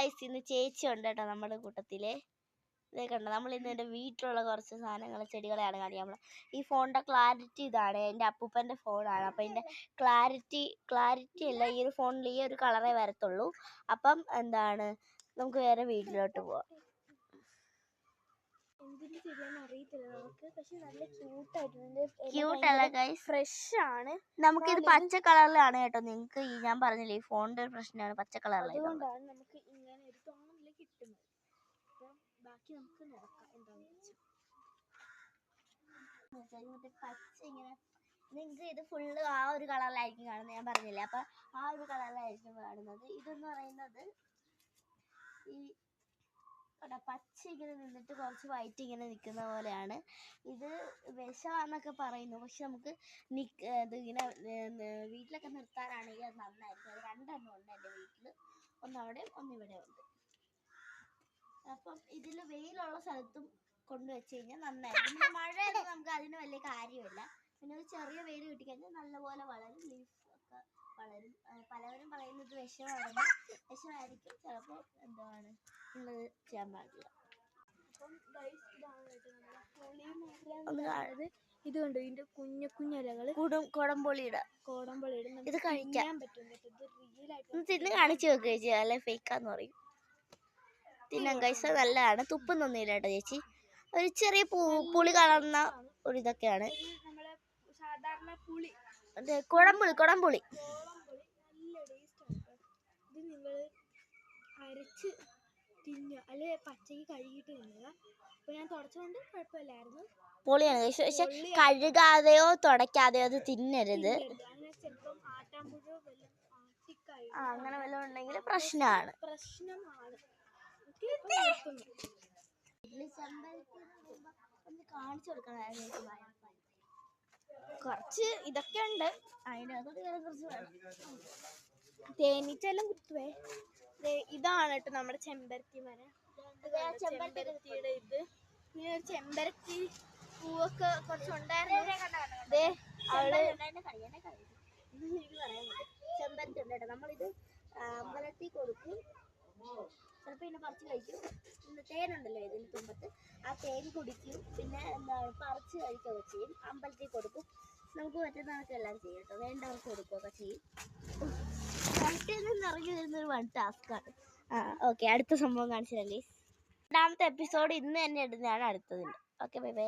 Guys ഇന്ന് ചേച്ചി ഉണ്ട് കേട്ടോ നമ്മുടെ കൂട്ടത്തില്. ഇതേ കണ്ടോ, നമ്മൾ ഇന്ന് എൻ്റെ വീട്ടിലുള്ള കുറച്ച് സാധനങ്ങൾ ചെടികളെയാണ് കാണിക്കാൻ. ഈ ഫോണിൻ്റെ ക്ലാരിറ്റി ഇതാണ്, എൻ്റെ അപ്പൂപ്പൻ്റെ ഫോണാണ്. അപ്പം ഇതിൻ്റെ ക്ലാരിറ്റി അല്ല, ഈ ഒരു ഫോണിൽ ഈ ഒരു കളറേ വരത്തുള്ളൂ. അപ്പം എന്താണ്, നമുക്ക് വേറെ വീട്ടിലോട്ട് പോവാം. എന്തിന്റെ ചെടിയാണെന്ന് അറിയത്തില്ല നമുക്ക്, പക്ഷെ നല്ല ക്യൂട്ടായിട്ടുണ്ട്. ക്യൂട്ടല്ല ഗൈസ്, ഫ്രഷ് ആണ്. നമുക്കിത് പച്ച കളറിലാണ് കേട്ടോ. നിങ്ങൾക്ക് ഈ ഞാൻ പറഞ്ഞില്ലേ, ഈ ഫോണിൻ്റെ ഒരു പ്രശ്നമാണ്, പച്ച കളറിലാണ്. അതുകൊണ്ടാണ് നമുക്ക് ഇങ്ങനെ ഒരു തോന്നല് കിട്ടുന്നത്. അപ്പം ബാക്കി നമുക്ക് നോക്കാം എന്താണെന്ന് വെച്ചാൽ. പച്ച ഇങ്ങനെ നിങ്ങൾക്ക് ഇത് ഫുള്ള് ആ ഒരു കളറിലായിരിക്കും കാണുന്നത്, ഞാൻ പറഞ്ഞില്ലേ. അപ്പം ആ ഒരു കളറിലായിരിക്കും കാണുന്നത്. ഇതെന്ന് പറയുന്നത് ഈ പച്ച ഇങ്ങനെ നിന്നിട്ട് കുറച്ച് വൈറ്റ് ഇങ്ങനെ നിൽക്കുന്ന പോലെയാണ്. ഇത് വിഷമാണെന്നൊക്കെ പറയുന്നു, പക്ഷെ നമുക്ക് ഇതിങ്ങനെ വീട്ടിലൊക്കെ നിർത്താനാണെങ്കിൽ അത് നന്നായിരിക്കും. അത് രണ്ടെണ്ണം ഉണ്ട് എൻ്റെ വീട്ടിൽ, ഒന്നവിടെ ഒന്നിവിടെ ഉണ്ട്. അപ്പം ഇതിൽ വെയിലുള്ള സ്ഥലത്തും കൊണ്ടുവച്ച് കഴിഞ്ഞാൽ നന്നായിരിക്കും. പിന്നെ മഴയൊന്നും നമുക്ക് അതിന് വലിയ കാര്യമില്ല. പിന്നെ ഒരു ചെറിയ വെയിൽ കിട്ടിക്കഴിഞ്ഞാൽ നല്ലപോലെ വളരും, ലീഫ് ഒക്കെ വളരും. പലവരും പറയുന്നത് വിഷമായിരിക്കും, ചിലപ്പോൾ എന്താണ് ഉള്ളത് ചെയ്യാൻ പാടില്ല. ഇത് കണ്ടു, ഇതിന്റെ കുഞ്ഞു കുഞ്ഞിലകൾ കോടംപൊളിയുടെ ഇത് കഴിക്കാൻ പറ്റും. ഇത് റിയലായിട്ട് തിന്ന് കാണിച്ചു വെക്കുക ചേച്ചി, അല്ലെ ഫേക്കാന്ന് പറയും. തിന്നാൻ കഴിച്ച നല്ലതാണ്, തുപ്പൊന്നൊന്നുമില്ല കേട്ടോ ചേച്ചി. ഒരു ചെറിയ പുളി കളർന്ന ഒരു ഇതൊക്കെയാണ്. നമ്മളെ സാധാരണ പുളി, കുടംപുളി നല്ല ടേസ്റ്റാണ്. ഇത് നിങ്ങൾ അരച്ച് തിന്നുക, അല്ലെ പച്ചയ്ക്ക് കഴുകിയിട്ട് തിന്നുക. അപ്പൊ ഞാൻ തുടച്ചുകൊണ്ട് കുഴപ്പമില്ലായിരുന്നു. പൊളിയാണ്, പക്ഷെ കഴുകാതെയോ തുടയ്ക്കാതെയോ അത് തിന്നരുത്. അങ്ങനെ ചിലപ്പം ആട്ടാമ്പുഴോ വല്ലതും അങ്ങനെ വല്ലതും ഉണ്ടെങ്കിൽ പ്രശ്നമാണ്. കാണിച്ചു കൊടുക്കണം, കുറച്ച് ഇതൊക്കെ ഉണ്ട്. തേനീച്ചെല്ലാം കുത്തുവേ. ഇതാണ് കേട്ടോ നമ്മുടെ ചെമ്പരത്തി മരം. ചെമ്പരത്തിയുടെ ഇത് പിന്നെ ഒരു ചെമ്പരത്തി പൂവൊക്കെ കുറച്ചുണ്ടായിരുന്നു. ചെമ്പരത്തി ഉണ്ട് കേട്ടോ. നമ്മളിത് അമ്പലത്തിൽ കൊടുക്കും, ചിലപ്പോൾ ഇതിനെ പറിച്ച് കഴിക്കും. തേനുണ്ടല്ലോ ഇതിന് തുമ്പത്ത്, ആ തേൻ കുടിക്കും. പിന്നെ എന്താണ് പറിച്ച് കഴിക്കുകയൊക്കെ ചെയ്യും. അമ്പലത്തിൽ കൊടുക്കും. നമുക്ക് പറ്റുന്നതൊക്കെ എല്ലാം ചെയ്യും കേട്ടോ, വേണ്ടവർക്ക് കൊടുക്കുകയൊക്കെ ചെയ്യും. കറക്റ്റിൽ നിന്ന് ഇറങ്ങി വരുന്നൊരു വൺ ടാസ്ക്കാണ്. ഓക്കെ, അടുത്ത സംഭവം കാണിച്ചു തരല്ലേ. രണ്ടാമത്തെ എപ്പിസോഡ് ഇന്ന് തന്നെ ഇടുന്നതാണ് അടുത്തതിൻ്റെ. Okay, bye bye.